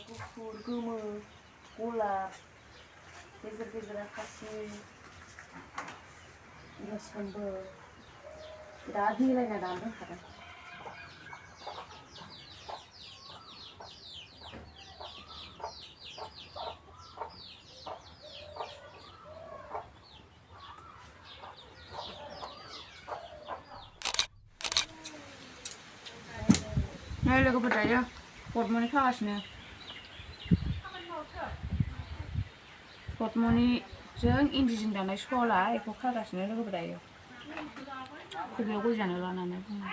गुफुर गोमो गलाब गेजेर गेजेर आखासि गोसोमबो बिराद मिलायना दानो रोंखादों। नै लोगोफोर दायो पद्मनि खागासिनो पद्मनिजों इन्दिजों दानाय सला बेखौ खागासिनो लोगोफोर दायो खुगायाव गय जानो लानानै बुंनो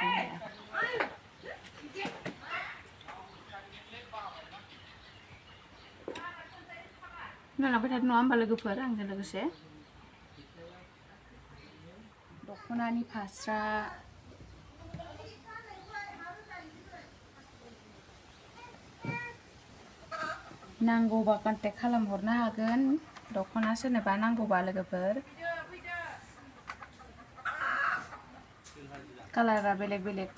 नालांबाय थादों नङा होमबा लोगोफोर आंजों लोगोसे दख'नानि फास्रा नांगौबा कन्टेक्ट खालामहरनो हागोन दख'ना सोरनोबा नांगौबा लोगोफोर कालारा बेलेग बेलेग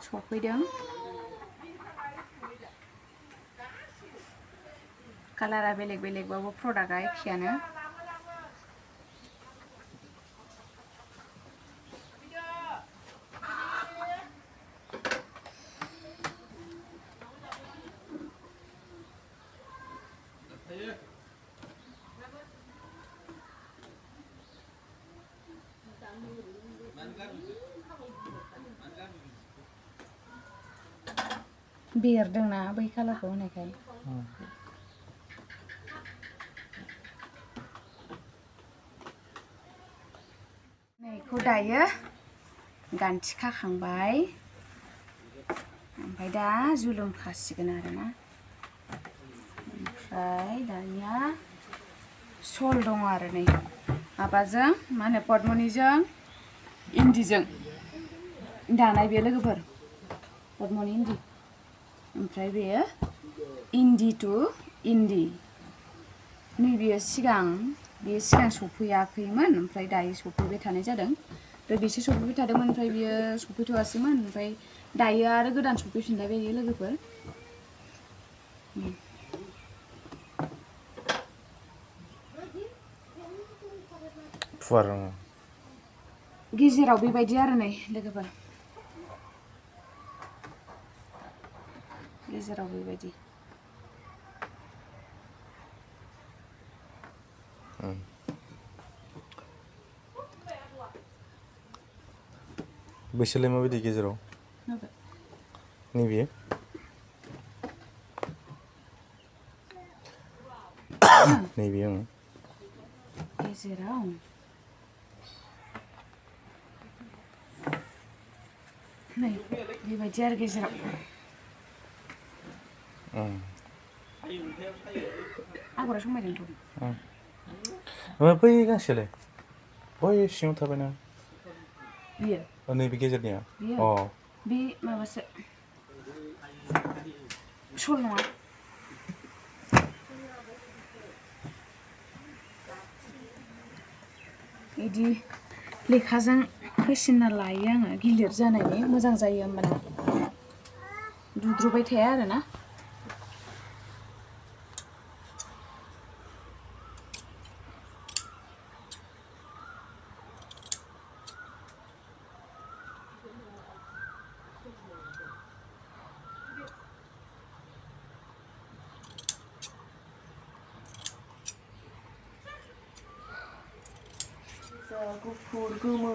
सफैदों कालारा बेलेग बेलेगबाबो प्रडाक्टआ एखेयानो बेरदोंना बै कालारखौ होनायखाय नैखौ दायो गान्थि खाखांबाय ओमफ्राय दा जुलुम खासिगोन आरोना ओमफ्राय दानिया सल दङ आरो नै माबाजों मा होनो पद्मनिजों इन्दिजों दानाय बे लोगोफोर पद्मनि इन्दि ओमफ्राय बेयो इन्दि टु इन्दि नैबेयो सिगां सफैयाखैमोन ओमफ्राय दायो सफैबाय थानाय जादों बेसो सफैबाय थादोंमोन ओमफ्राय बियो सफैथ'आसैमोन ओमफ्राय दायो आरो गोदान सफैफिनलायबाय बेयो लोगोफोर फुवार गेजेराव बेबायदि आरो नै लोगोफोर गेजेराव बेबायदि बैसोलाय माबायदि गेजेराव नैबे नैबे गेजेराव नै बेबायदि आरो गेजेराव आगरा समायदोंथ' ओमफ्राय बै गांसेयालाय बै सिङाव थाबायना बियो नैबे गेजेरनिया बे माबासो सल नङा बिदि लेखाजों होसिनना लायो आङो गिलिर जानायनि मोजां जायो होमबाना दुद्रुबाय थाया आरोना गुफुर गोमो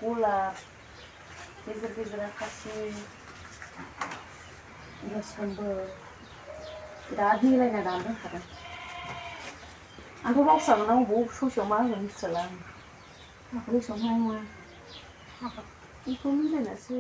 गलाब गेजेर गेजेर आखासि गोसोमबो बिराद मिलायना दानो रोंखादों आंथ' बावस्रागोन बबे ससेयाव मा होनो मिथिला आं गोसोआव थानाय नङा बेखौ मिलायनासो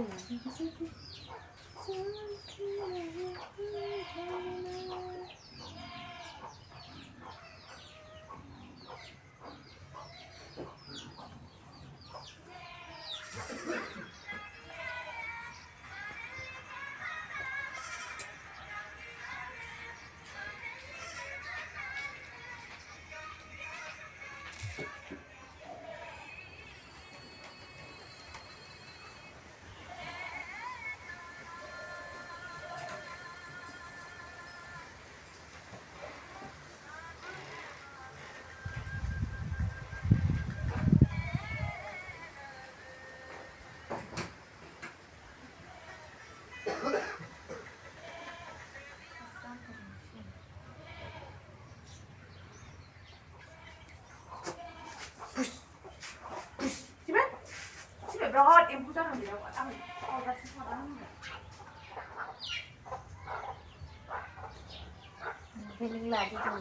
Phải linh lạc đi rồi.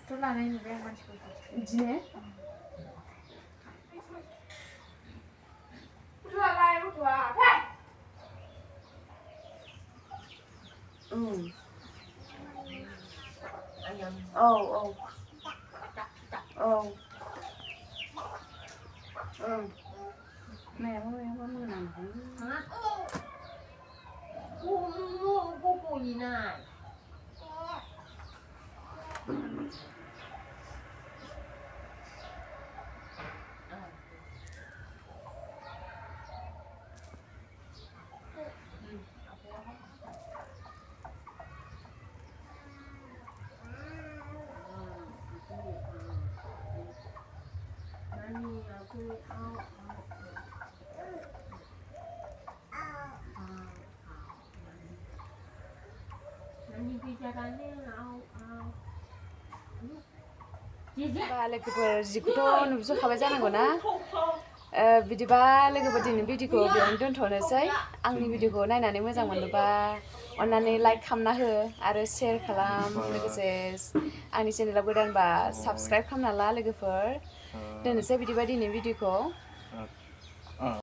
Tôi là này về ăn chiều. 이지네? 들어와라 이리 와. 응. Anh em. 어. 응. mẹ có mưa nào không? Hả? Cô nhìn này. बा लोगोफोर जिखौथ' नुबोजोबखाबाय जानांगौ ना बिदिबा लोगोफोर दिनैनि भिडिअखौ बेयावनो दोनथ'नोसै आंनि भिडिअखौ नायनानै मोजां मोनोबा अन्नानै लाइक खालामना हो आरो शेयार खालाम लोगोसे आंनि चेनेलाव गोदानबा साबस्क्राइब खालामना ला लोगोफोर दोननोसै बिदिबा दिनैनि भिडिअखौ